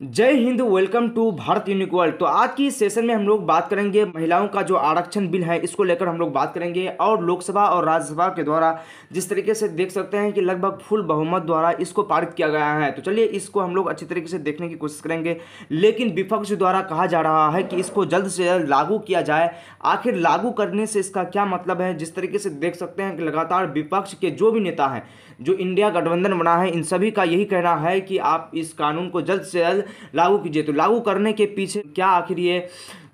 जय Hind. Welcome to Bharat unique world. तो आज की इस सेशन में हम लोग बात करेंगे महिलाओं का जो आरक्षण बिल है इसको लेकर हम लोग बात करेंगे, और लोकसभा और राज्यसभा के द्वारा जिस तरीके से देख सकते हैं कि लगभग फुल बहुमत द्वारा इसको पारित किया गया है। तो चलिए इसको हम लोग अच्छी तरीके से देखने की कोशिश करेंगे, लेकिन विपक्ष द्वारा कहा जा रहा है कि इसको जल्द से जल्द लागू किया जाए। आखिर लागू करने से इसका क्या मतलब है? जिस तरीके से देख सकते हैं कि लगातार विपक्ष के जो भी नेता हैं, जो इंडिया गठबंधन बना है, इन सभी का यही कहना है कि आप इस कानून को जल्द से जल्द लागू कीजिए। तो लागू करने के पीछे क्या आखिर ये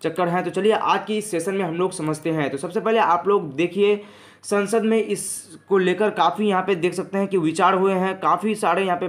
चक्कर है? तो चलिए आज की इस सेशन में हम लोग समझते हैं। तो सबसे पहले आप लोग देखिए, संसद में इसको लेकर काफ़ी यहाँ पे देख सकते हैं कि विचार हुए हैं, काफ़ी सारे यहाँ पे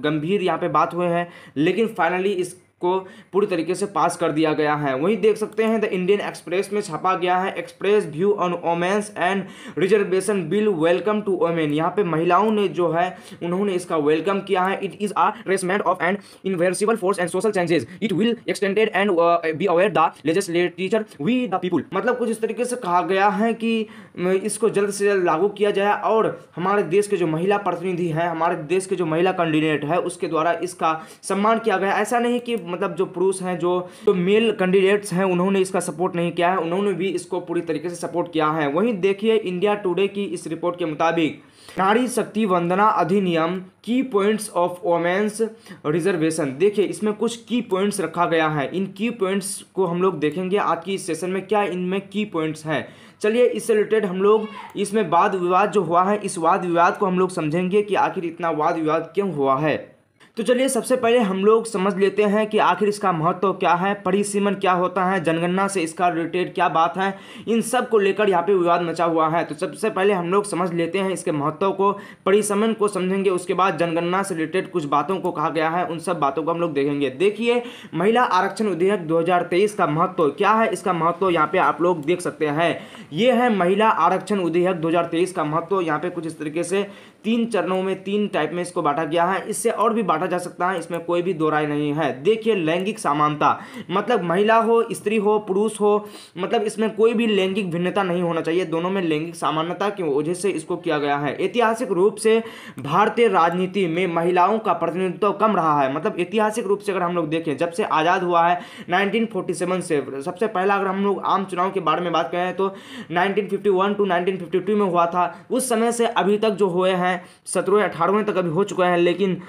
गंभीर यहाँ पे बात हुए हैं, लेकिन फाइनली इस को पूरी तरीके से पास कर दिया गया है। वहीं देख सकते हैं द इंडियन एक्सप्रेस में छपा गया है, express view on women's and reservation bill welcome to women. यहाँ पे महिलाओं ने जो है उन्होंने इसका वेलकम किया है। It is a testament of and invincible force and social changes, it will extended and be aware the legislature we the people. मतलब कुछ इस तरीके से कहा गया है कि इसको जल्द से जल्द लागू किया जाए, और हमारे देश के जो महिला प्रतिनिधि हैं, हमारे देश के जो महिला कैंडिडेट है, उसके द्वारा इसका सम्मान किया गया। ऐसा नहीं कि मतलब जो पुरुष हैं, जो मेल कैंडिडेट्स हैं, उन्होंने इसका सपोर्ट नहीं किया है, उन्होंने भी इसको पूरी तरीके से सपोर्ट किया है। वहीं देखिए इंडिया टुडे की इस रिपोर्ट के मुताबिक नारी शक्ति वंदना अधिनियम की पॉइंट्स ऑफ वोमेन्स रिजर्वेशन। देखिए इसमें कुछ की पॉइंट्स रखा गया है। इन की पॉइंट्स को हम लोग देखेंगे आज की इस सेशन में, क्या इनमें की पॉइंट्स हैं। चलिए इससे रिलेटेड हम लोग इसमें वाद विवाद जो हुआ है, इस वाद विवाद को हम लोग समझेंगे कि आखिर इतना वाद विवाद क्यों हुआ है। तो चलिए सबसे पहले हम लोग समझ लेते हैं कि आखिर इसका महत्व क्या है, परिसीमन क्या होता है, जनगणना से इसका रिलेटेड क्या बात है। इन सब को लेकर यहाँ पे विवाद मचा हुआ है। तो सबसे पहले हम लोग समझ लेते हैं इसके महत्व को, परिसीमन को समझेंगे, उसके बाद जनगणना से रिलेटेड कुछ बातों को कहा गया है, उन सब बातों को हम लोग देखेंगे। देखिए महिला आरक्षण विधेयक 2023 का महत्व क्या है, इसका महत्व यहाँ पे आप लोग देख सकते हैं। ये है महिला आरक्षण विधेयक 2023 का महत्व। यहाँ पे कुछ इस तरीके से 3 चरणों में, 3 टाइप में इसको बांटा गया है। इससे और भी बांटा जा सकता है, इसमें कोई भी दो राय नहीं है। देखिए लैंगिक समानता, मतलब महिला हो, स्त्री हो, पुरुष हो, मतलब इसमें कोई भी लैंगिक भिन्नता नहीं होना चाहिए। दोनों में लैंगिक समानता की वजह से इसको किया गया है। ऐतिहासिक रूप से भारतीय राजनीति में महिलाओं का प्रतिनिधित्व कम रहा है। मतलब ऐतिहासिक रूप से अगर हम लोग देखें, जब से आज़ाद हुआ है 1947 से, सबसे पहला अगर हम लोग आम चुनाव के बारे में बात करें तो 1951 टू 1952 में हुआ था। उस समय से अभी तक जो हुए हैं 17वें 18वें तक अभी हो चुका है, लेकिन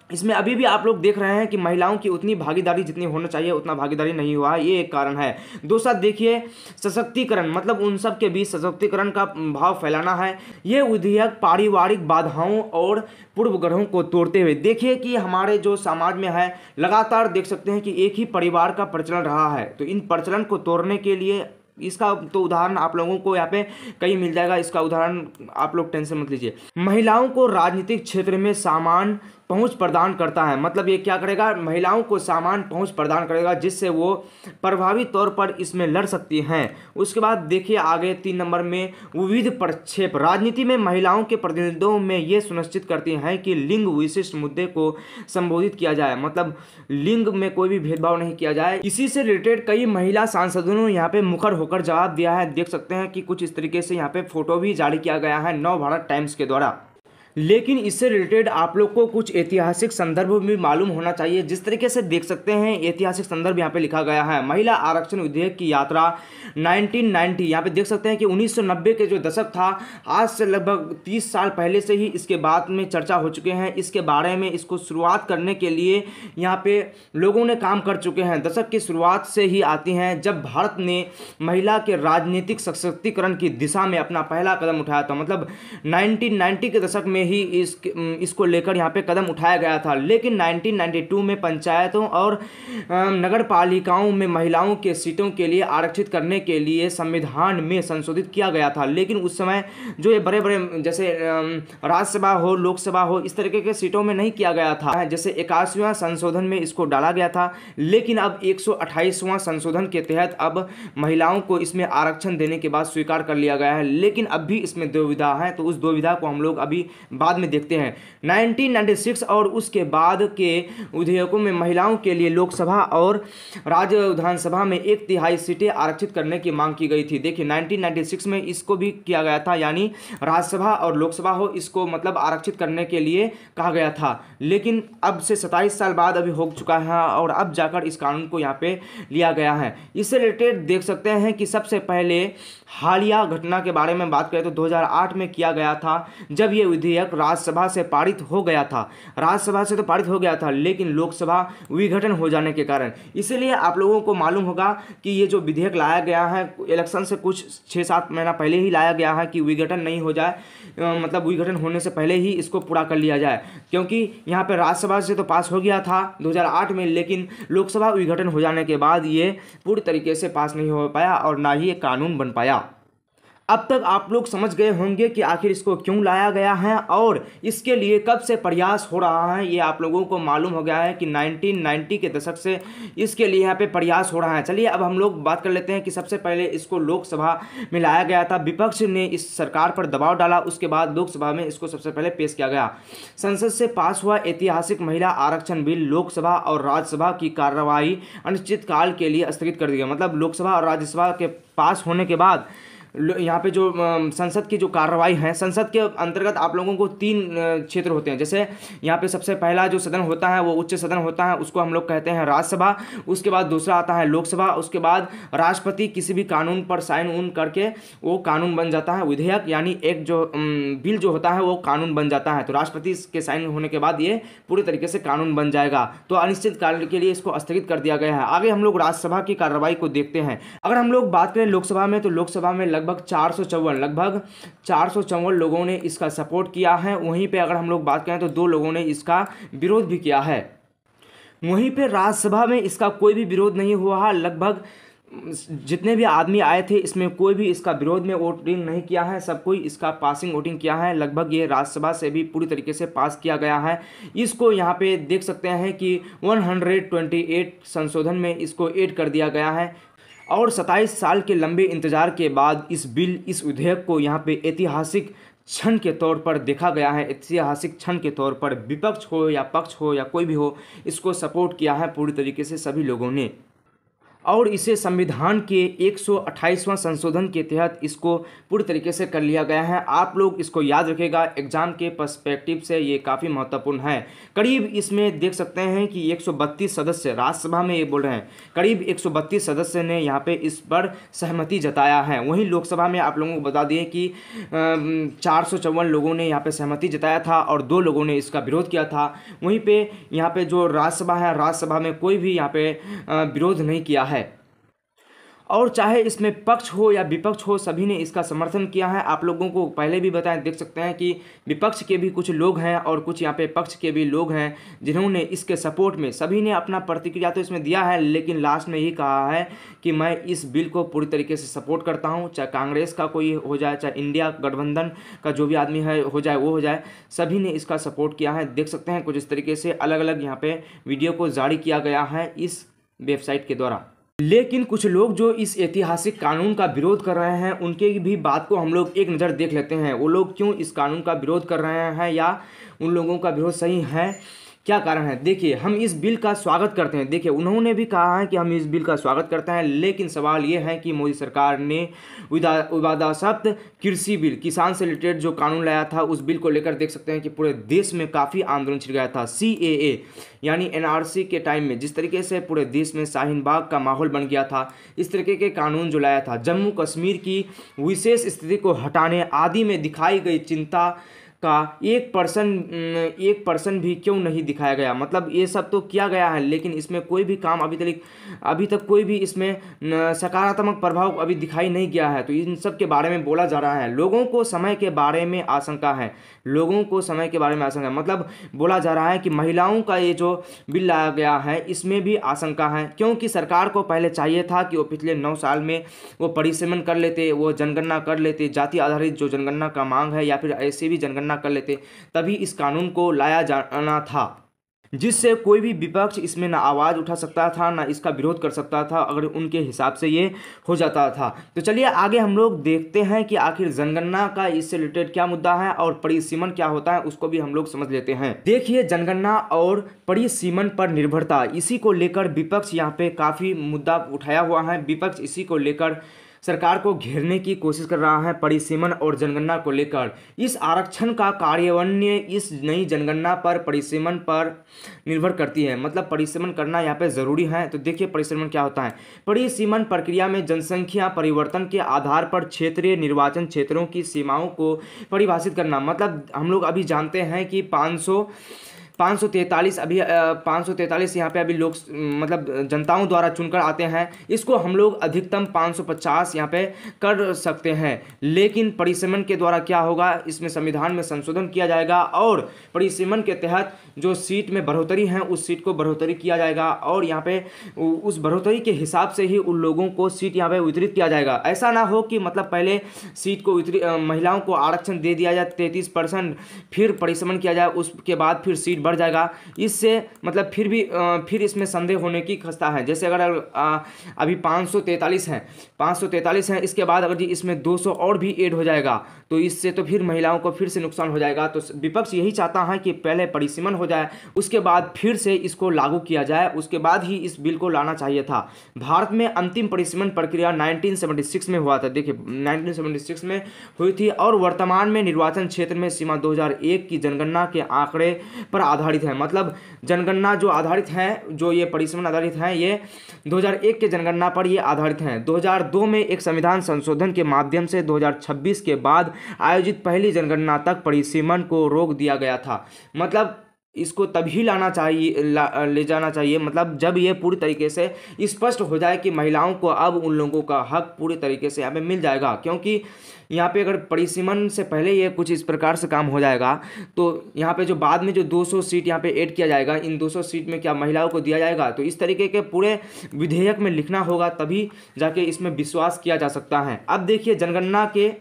इसमें अभी भी आप लोग देख रहे हैं कि महिलाओं की उतनी भागीदारी जितनी होना चाहिए उतना भागीदारी नहीं हुआ है। ये एक कारण है। दूसरा देखिए सशक्तिकरण, मतलब उन सब के बीच सशक्तिकरण का भाव फैलाना है। ये विधेयक पारिवारिक बाधाओं और पूर्वग्रहों को तोड़ते हुए, देखिए कि हमारे जो समाज में है लगातार देख सकते हैं कि एक ही परिवार का प्रचलन रहा है। तो इन प्रचलन को तोड़ने के लिए इसका तो उदाहरण आप लोगों को यहाँ पे कहीं मिल जाएगा। इसका उदाहरण आप लोग टेंशन मत लीजिए। महिलाओं को राजनीतिक क्षेत्र में समान पहुंच प्रदान करता है। मतलब ये क्या करेगा, महिलाओं को समान पहुंच प्रदान करेगा, जिससे वो प्रभावी तौर पर इसमें लड़ सकती हैं। उसके बाद देखिए आगे 3 नंबर में विविध प्रक्षेप, राजनीति में महिलाओं के प्रतिनिधित्व में ये सुनिश्चित करती हैं कि लिंग विशिष्ट मुद्दे को संबोधित किया जाए। मतलब लिंग में कोई भी भेदभाव नहीं किया जाए। इसी से रिलेटेड कई महिला सांसदों ने यहाँ पे मुखर होकर जवाब दिया है। देख सकते हैं कि कुछ इस तरीके से यहाँ पे फोटो भी जारी किया गया है नव भारत टाइम्स के द्वारा। लेकिन इससे रिलेटेड आप लोग को कुछ ऐतिहासिक संदर्भ भी मालूम होना चाहिए। जिस तरीके से देख सकते हैं ऐतिहासिक संदर्भ यहाँ पे लिखा गया है। महिला आरक्षण विधेयक की यात्रा 1990, यहाँ पे देख सकते हैं कि 1990 के जो दशक था, आज से लगभग 30 साल पहले से ही इसके बाद में चर्चा हो चुके हैं। इसके बारे में इसको शुरुआत करने के लिए यहाँ पे लोगों ने काम कर चुके हैं। दशक की शुरुआत से ही आती हैं जब भारत ने महिला के राजनीतिक सशक्तिकरण की दिशा में अपना पहला कदम उठाया था। मतलब 1990 के दशक में ही इसको लेकर यहाँ पे कदम उठाया गया था। लेकिन 1992 में पंचायतों और नगर पालिकाओं में महिलाओं के सीटों के लिए आरक्षित करने के लिए संविधान में संशोधित किया गया था। लेकिन उस समय जो ये बड़े बड़े जैसे राज्यसभा हो, लोकसभा हो, इस तरीके के सीटों में नहीं किया गया था। जैसे 81वां संशोधन में इसको डाला गया था, लेकिन अब 128वां संशोधन के तहत अब महिलाओं को इसमें आरक्षण देने के बाद स्वीकार कर लिया गया है। लेकिन अब भी इसमें दुविधा है, तो उस दुविधा को हम लोग अभी बाद में देखते हैं। 1996 और उसके बाद के विधेयकों में महिलाओं के लिए लोकसभा और राज्य विधानसभा में 1/3 सीटें आरक्षित करने की मांग की गई थी। देखिए 1996 में इसको भी किया गया था, यानी राज्यसभा और लोकसभा हो इसको मतलब आरक्षित करने के लिए कहा गया था। लेकिन अब से 27 साल बाद अभी हो चुका है और अब जाकर इस कानून को यहाँ पे लिया गया है। इससे रिलेटेड देख सकते हैं कि सबसे पहले हालिया घटना के बारे में बात करें तो 2008 में किया गया था, जब ये विधेयक राज्यसभा से पारित हो गया था। राज्यसभा से तो पारित हो गया था, लेकिन लोकसभा विघटन हो जाने के कारण, इसीलिए आप लोगों को मालूम होगा कि ये जो विधेयक लाया गया है इलेक्शन से कुछ 6-7 महीना पहले ही लाया गया है कि विघटन नहीं हो जाए, मतलब विघटन होने से पहले ही इसको पूरा कर लिया जाए, क्योंकि यहाँ पे राज्यसभा से तो पास हो गया था 2008 में, लेकिन लोकसभा विघटन हो जाने के बाद ये पूरी तरीके से पास नहीं हो पाया और ना ही ये कानून बन पाया। अब तक आप लोग समझ गए होंगे कि आखिर इसको क्यों लाया गया है और इसके लिए कब से प्रयास हो रहा है। ये आप लोगों को मालूम हो गया है कि 1990 के दशक से इसके लिए यहाँ पे प्रयास हो रहा है। चलिए अब हम लोग बात कर लेते हैं कि सबसे पहले इसको लोकसभा में लाया गया था, विपक्ष ने इस सरकार पर दबाव डाला, उसके बाद लोकसभा में इसको सबसे पहले पेश किया गया। संसद से पास हुआ ऐतिहासिक महिला आरक्षण बिल लोकसभा और राज्यसभा की कार्रवाई अनिश्चितकाल के लिए स्थगित कर दी गई। मतलब लोकसभा और राज्यसभा के पास होने के बाद यहाँ पे जो संसद की जो कार्रवाई है, संसद के अंतर्गत आप लोगों को 3 क्षेत्र होते हैं। जैसे यहाँ पे सबसे पहला जो सदन होता है वो उच्च सदन होता है, उसको हम लोग कहते हैं राज्यसभा। उसके बाद दूसरा आता है लोकसभा। उसके बाद राष्ट्रपति किसी भी कानून पर साइन उन करके वो कानून बन जाता है, विधेयक यानी एक जो बिल जो होता है वो कानून बन जाता है। तो राष्ट्रपति के साइन होने के बाद ये पूरी तरीके से कानून बन जाएगा। तो अनिश्चित काल के लिए इसको स्थगित कर दिया गया है। आगे हम लोग राज्यसभा की कार्रवाई को देखते हैं। अगर हम लोग बात करें लोकसभा में, तो लोकसभा में लगभग 454 लोगों ने इसका सपोर्ट किया है। वहीं पे अगर हम लोग बात करें तो 2 लोगों ने इसका विरोध भी किया है। वहीं पे राज्यसभा में इसका कोई भी विरोध नहीं हुआ है। लगभग जितने भी आदमी आए थे इसमें कोई भी इसका विरोध में वोटिंग नहीं किया है, सब कोई इसका पासिंग वोटिंग किया है। लगभग ये राज्यसभा से भी पूरी तरीके से पास किया गया है। इसको यहाँ पे देख सकते हैं कि 128 संशोधन में इसको ऐड कर दिया गया है और 27 साल के लंबे इंतजार के बाद इस विधेयक को यहाँ पे ऐतिहासिक क्षण के तौर पर देखा गया है। ऐतिहासिक क्षण के तौर पर विपक्ष हो या पक्ष हो या कोई भी हो, इसको सपोर्ट किया है पूरी तरीके से सभी लोगों ने। और इसे संविधान के 128वां संशोधन के तहत इसको पूरी तरीके से कर लिया गया है। आप लोग इसको याद रखिएगा, एग्जाम के पर्सपेक्टिव से ये काफ़ी महत्वपूर्ण है। करीब इसमें देख सकते हैं कि 132 सदस्य, राज्यसभा में ये बोल रहे हैं, करीब 132 सदस्य ने यहाँ पे इस पर सहमति जताया है। वहीं लोकसभा में आप लोगों को बता दिए कि 454 लोगों ने यहाँ पे सहमति जताया था और 2 लोगों ने इसका विरोध किया था। वहीं पे यहाँ पे जो राज्यसभा है, राज्यसभा में कोई भी यहाँ पे विरोध नहीं किया है। और चाहे इसमें पक्ष हो या विपक्ष हो, सभी ने इसका समर्थन किया है। आप लोगों को पहले भी बताएं, देख सकते हैं कि विपक्ष के भी कुछ लोग हैं और कुछ यहाँ पे पक्ष के भी लोग हैं जिन्होंने इसके सपोर्ट में सभी ने अपना प्रतिक्रिया तो इसमें दिया है, लेकिन लास्ट में यही कहा है कि मैं इस बिल को पूरी तरीके से सपोर्ट करता हूँ। चाहे कांग्रेस का कोई हो जाए, चाहे इंडिया गठबंधन का जो भी आदमी है हो जाए वो हो जाए, सभी ने इसका सपोर्ट किया है। देख सकते हैं कुछ इस तरीके से अलग अलग यहाँ पे वीडियो को जारी किया गया है इस वेबसाइट के द्वारा। लेकिन कुछ लोग जो इस ऐतिहासिक कानून का विरोध कर रहे हैं, उनके भी बात को हम लोग एक नज़र देख लेते हैं। वो लोग क्यों इस कानून का विरोध कर रहे हैं या उन लोगों का विरोध सही है, क्या कारण है। देखिए, हम इस बिल का स्वागत करते हैं। देखिए, उन्होंने भी कहा है कि हम इस बिल का स्वागत करते हैं, लेकिन सवाल ये है कि मोदी सरकार ने विवादास्पद कृषि बिल, किसान से रिलेटेड जो कानून लाया था, उस बिल को लेकर देख सकते हैं कि पूरे देश में काफ़ी आंदोलन छिड़ गया था। CAA यानी NRC के टाइम में जिस तरीके से पूरे देश में शाहीन बाग का माहौल बन गया था, इस तरीके के कानून जो लाया था, जम्मू कश्मीर की विशेष स्थिति को हटाने आदि में दिखाई गई चिंता का 1% भी क्यों नहीं दिखाया गया। मतलब ये सब तो किया गया है, लेकिन इसमें कोई भी काम अभी तक कोई भी इसमें सकारात्मक प्रभाव अभी दिखाई नहीं गया है। तो इन सब के बारे में बोला जा रहा है। लोगों को समय के बारे में आशंका है, मतलब बोला जा रहा है कि महिलाओं का ये जो बिल लाया गया है इसमें भी आशंका है, क्योंकि सरकार को पहले चाहिए था कि वो पिछले 9 साल में वो परिसीमन कर लेते, वो जनगणना कर लेते, जाति आधारित जो जनगणना का मांग है या फिर ऐसे भी जनगणना कर लेते, तभी इस कानून को लाया जाना था। जिससे कोई भी विपक्ष इसमें ना आवाज़ उठा सकता था, ना इसका विरोध कर सकता था, अगर उनके हिसाब से ये हो जाता था। तो चलिए आगे हम लोग देखते हैं कि आखिर जनगणना का इससे रिलेटेड क्या मुद्दा है और परिसीमन क्या होता है, उसको भी हम लोग समझ लेते हैं। देखिए, जनगणना और परिसीमन पर निर्भरता, इसी को लेकर विपक्ष यहाँ पे काफ़ी मुद्दा उठाया हुआ है। विपक्ष इसी को लेकर सरकार को घेरने की कोशिश कर रहा है, परिसीमन और जनगणना को लेकर। इस आरक्षण का कार्यान्वयन इस नई जनगणना पर परिसीमन पर निर्भर करती है, मतलब परिसीमन करना यहाँ पे ज़रूरी है। तो देखिए परिसीमन क्या होता है। परिसीमन प्रक्रिया में जनसंख्या परिवर्तन के आधार पर क्षेत्रीय निर्वाचन क्षेत्रों की सीमाओं को परिभाषित करना, मतलब हम लोग अभी जानते हैं कि 543 अभी 543 यहाँ पे अभी लोग मतलब जनताओं द्वारा चुनकर आते हैं। इसको हम लोग अधिकतम 550 यहाँ पे कर सकते हैं, लेकिन परिसीमन के द्वारा क्या होगा, इसमें संविधान में संशोधन किया जाएगा और परिसीमन के तहत जो सीट में बढ़ोतरी है उस सीट को बढ़ोतरी किया जाएगा और यहाँ पे उस बढ़ोतरी के हिसाब से ही उन लोगों को सीट यहाँ पे वितरित किया जाएगा। ऐसा ना हो कि मतलब पहले सीट को महिलाओं को आरक्षण दे दिया जाए 33%, फिर परिसीमन किया जाए, उसके बाद फिर सीट बढ़ जाएगा। इससे मतलब फिर इसमें संदेह होने की खस्ता है। जैसे अगर अभी 543 हैं, इसके बाद अगर जी इसमें 200 और भी ऐड हो जाएगा तो इससे तो फिर महिलाओं को फिर से नुकसान हो जाएगा। तो विपक्ष यही चाहता है कि पहले परिसीमन हो जाए, उसके बाद फिर से इसको लागू किया जाए, उसके बाद ही इस बिल को लाना चाहिए था। भारत में अंतिम परिसीमन प्रक्रिया 1976 में हुआ था। देखिए 1976 में हुई थी और वर्तमान में निर्वाचन क्षेत्र में सीमा 2001 की जनगणना के आंकड़े पर आधारित है। मतलब जनगणना जो आधारित है, जो ये परिसीमन आधारित है, ये 2001 के जनगणना पर ये आधारित हैं। 2002 में एक संविधान संशोधन के माध्यम से 2026 के बाद आयोजित पहली जनगणना तक परिसीमन को रोक दिया गया था। मतलब इसको तभी ले जाना चाहिए, मतलब जब ये पूरी तरीके से स्पष्ट हो जाए कि महिलाओं को अब उन लोगों का हक पूरी तरीके से यहाँ पे मिल जाएगा। क्योंकि यहाँ पे अगर परिसीमन से पहले ये कुछ इस प्रकार से काम हो जाएगा तो यहाँ पे जो बाद में जो 200 सीट यहाँ पे ऐड किया जाएगा, इन 200 सीट में क्या महिलाओं को दिया जाएगा, तो इस तरीके के पूरे विधेयक में लिखना होगा, तभी जाके इसमें विश्वास किया जा सकता है। अब देखिए जनगणना के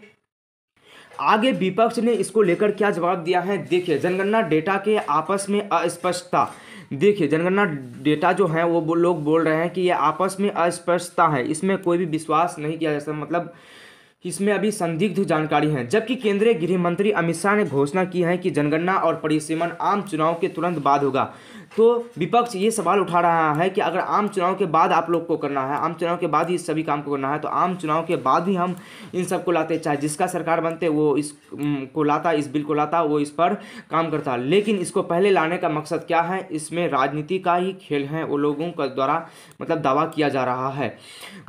आगे विपक्ष ने इसको लेकर क्या जवाब दिया है। देखिए जनगणना डेटा के आपस में अस्पष्टता, देखिए जनगणना डेटा जो है वो लोग बोल रहे हैं कि ये आपस में अस्पष्टता है, इसमें कोई भी विश्वास नहीं किया जा सकता, मतलब इसमें अभी संदिग्ध जानकारी है। जबकि केंद्रीय गृह मंत्री अमित शाह ने घोषणा की है कि जनगणना और परिसीमन आम चुनाव के तुरंत बाद होगा। तो विपक्ष ये सवाल उठा रहा है कि अगर आम चुनाव के बाद आप लोग को करना है, आम चुनाव के बाद ही इस सभी काम को करना है, तो आम चुनाव के बाद ही हम इन सब को लाते, चाहे जिसका सरकार बनते वो इस को लाता, इस बिल को लाता, वो इस पर काम करता। लेकिन इसको पहले लाने का मकसद क्या है, इसमें राजनीति का ही खेल है, वो लोगों के द्वारा मतलब दावा किया जा रहा है।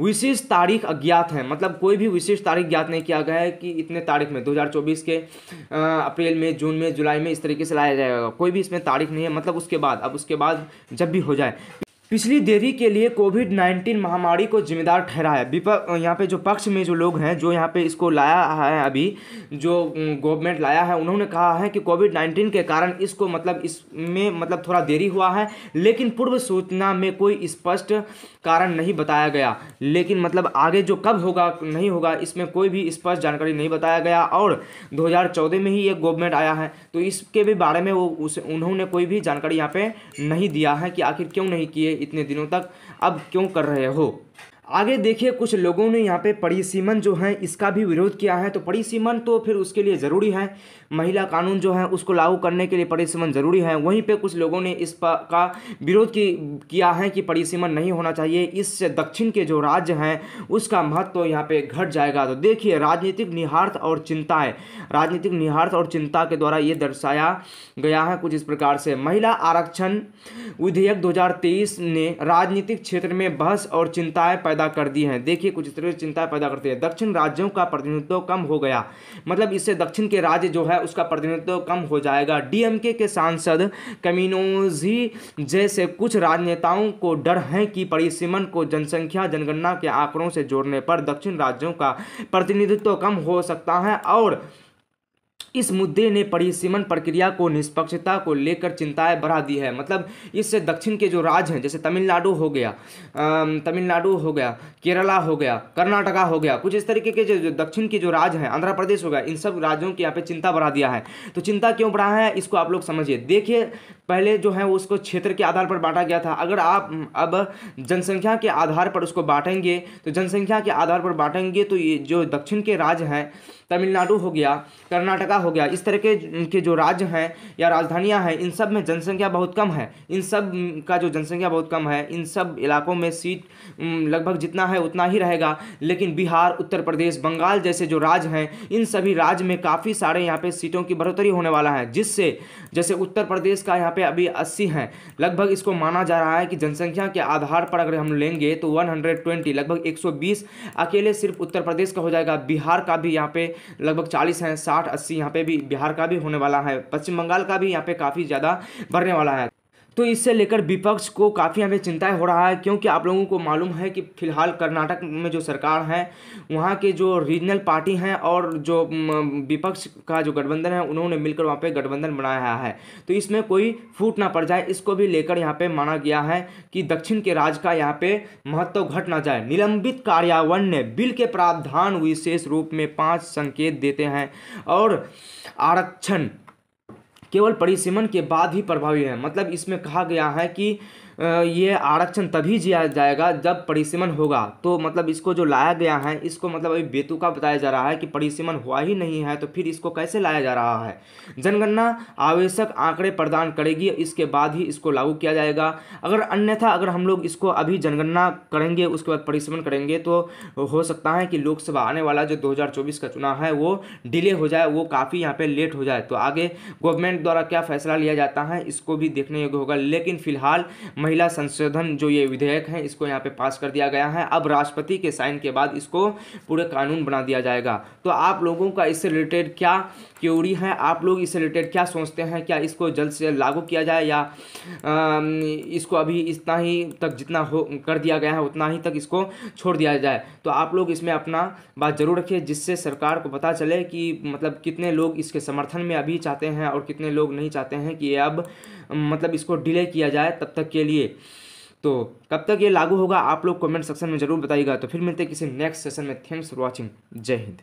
विशेष तारीख अज्ञात है, मतलब कोई भी विशेष तारीख ज्ञात नहीं किया गया है कि इतने तारीख में 2024 के अप्रैल में, जून में, जुलाई में इस तरीके से लाया जाएगा, कोई भी इसमें तारीख नहीं है। मतलब उसके बाद जब भी हो जाए। पिछली देरी के लिए कोविड-19 महामारी को जिम्मेदार ठहराया यहाँ पे जो पक्ष में जो लोग हैं, जो यहाँ पे इसको लाया है, अभी जो गवर्नमेंट लाया है, उन्होंने कहा है कि कोविड-19 के कारण इसको मतलब इसमें मतलब थोड़ा देरी हुआ है, लेकिन पूर्व सूचना में कोई स्पष्ट कारण नहीं बताया गया। लेकिन मतलब आगे जो कब होगा नहीं होगा इसमें कोई भी स्पष्ट जानकारी नहीं बताया गया। और 2014 में ही ये गवर्नमेंट आया है, तो इसके भी बारे में उन्होंने कोई भी जानकारी यहाँ पे नहीं दिया है कि आखिर क्यों नहीं किए इतने दिनों तक, अब क्यों कर रहे हो। आगे देखिए कुछ लोगों ने यहाँ पे परिसीमन जो है इसका भी विरोध किया है। तो परिसीमन तो फिर उसके लिए ज़रूरी है, महिला कानून जो है उसको लागू करने के लिए परिसीमन ज़रूरी है। वहीं पे कुछ लोगों ने का विरोध किया है कि परिसीमन नहीं होना चाहिए, इससे दक्षिण के जो राज्य हैं उसका महत्व तो यहाँ पे घट जाएगा। तो देखिए राजनीतिक निहितार्थ और चिंता के द्वारा ये दर्शाया गया है कुछ इस प्रकार से। महिला आरक्षण विधेयक 2023 ने राजनीतिक क्षेत्र में बहस और चिंताएं पैदा कर दी हैं। देखिए कुछ इस तरह से चिंता पैदा करती है। दक्षिण राज्यों का प्रतिनिधित्व कम हो गया, मतलब इससे दक्षिण के राज्य जो है उसका प्रतिनिधित्व कम हो जाएगा। डीएमके के सांसद कम्युनिजी जैसे कुछ राजनेताओं को डर है कि परिसीमन को जनसंख्या जनगणना के आंकड़ों से जोड़ने पर दक्षिण राज्यों का प्रतिनिधित्व कम हो सकता है और इस मुद्दे ने परिसीमन प्रक्रिया को निष्पक्षता को लेकर चिंताएं बढ़ा दी है। मतलब इससे दक्षिण के जो राज्य हैं, जैसे तमिलनाडु हो गया, केरला हो गया, कर्नाटका हो गया, कुछ इस तरीके के जो दक्षिण के जो राज्य हैं, आंध्र प्रदेश हो गया, इन सब राज्यों की यहाँ पे चिंता बढ़ा दिया है। तो चिंता क्यों बढ़ा है इसको आप लोग समझिए। देखिए, पहले जो है उसको क्षेत्र के आधार पर बांटा गया था। अगर आप अब जनसंख्या के आधार पर उसको बांटेंगे, तो जनसंख्या के आधार पर बांटेंगे तो ये जो दक्षिण के राज्य हैं, तमिलनाडु हो गया, कर्नाटका हो गया, इस तरह के जो राज्य हैं या राजधानियां हैं, इन सब में जनसंख्या बहुत कम है। इन सब का जो जनसंख्या बहुत कम है, इन सब इलाकों में सीट लगभग जितना है उतना ही रहेगा। लेकिन बिहार, उत्तर प्रदेश, बंगाल जैसे जो राज्य हैं, इन सभी राज्य में काफ़ी सारे यहाँ पे सीटों की बढ़ोतरी होने वाला है, जिससे जैसे उत्तर प्रदेश का यहाँ पे अभी 80 हैं लगभग। इसको माना जा रहा है कि जनसंख्या के आधार पर अगर हम लेंगे तो 120 लगभग 120 अकेले सिर्फ उत्तर प्रदेश का हो जाएगा। बिहार का भी यहाँ पे लगभग 40 हैं, 60-80 यहाँ पे भी बिहार का भी होने वाला है। पश्चिम बंगाल का भी यहाँ पे काफ़ी ज़्यादा बढ़ने वाला है। तो इससे लेकर विपक्ष को काफ़ी यहाँ पे चिंताएं हो रहा है, क्योंकि आप लोगों को मालूम है कि फिलहाल कर्नाटक में जो सरकार है, वहाँ के जो रीजनल पार्टी हैं और जो विपक्ष का जो गठबंधन है, उन्होंने मिलकर वहाँ पे गठबंधन बनाया है। तो इसमें कोई फूट ना पड़ जाए, इसको भी लेकर यहाँ पे माना गया है कि दक्षिण के राज्य का यहाँ पे महत्व घट ना जाए। निलंबित कार्यान्वयन ने बिल के प्रावधान विशेष रूप में 5 संकेत देते हैं और आरक्षण केवल परिसीमन के बाद ही प्रभावी है। मतलब इसमें कहा गया है कि ये आरक्षण तभी दिया जाएगा जब परिसीमन होगा। तो मतलब इसको जो लाया गया है, इसको मतलब अभी बेतुका बताया जा रहा है कि परिसीमन हुआ ही नहीं है, तो फिर इसको कैसे लाया जा रहा है। जनगणना आवश्यक आंकड़े प्रदान करेगी, इसके बाद ही इसको लागू किया जाएगा। अगर अन्यथा अगर हम लोग इसको अभी जनगणना करेंगे उसके बाद परिसीमन करेंगे, तो हो सकता है कि लोकसभा आने वाला जो 2024 का चुनाव है वो डिले हो जाए, वो काफ़ी यहाँ पे लेट हो जाए। तो आगे गवर्नमेंट द्वारा क्या फैसला लिया जाता है इसको भी देखने योग्य होगा। लेकिन फिलहाल महिला संशोधन जो ये विधेयक है, इसको यहाँ पे पास कर दिया गया है। अब राष्ट्रपति के साइन के बाद इसको पूरे कानून बना दिया जाएगा। तो आप लोगों का इससे रिलेटेड क्या क्यूरी है, आप लोग इससे रिलेटेड क्या सोचते हैं? क्या इसको जल्द से जल्द लागू किया जाए या इसको अभी इतना ही तक जितना हो कर दिया गया है उतना ही तक इसको छोड़ दिया जाए? तो आप लोग इसमें अपना बात जरूर रखिए, जिससे सरकार को पता चले कि मतलब कितने लोग इसके समर्थन में अभी चाहते हैं और कितने लोग नहीं चाहते हैं कि ये अब मतलब इसको डिले किया जाए तब तक के लिए। तो कब तक ये लागू होगा आप लोग कमेंट सेक्शन में जरूर बताइएगा। तो फिर मिलते हैं किसी नेक्स्ट सेशन में। Thanks for watching. जय हिंद।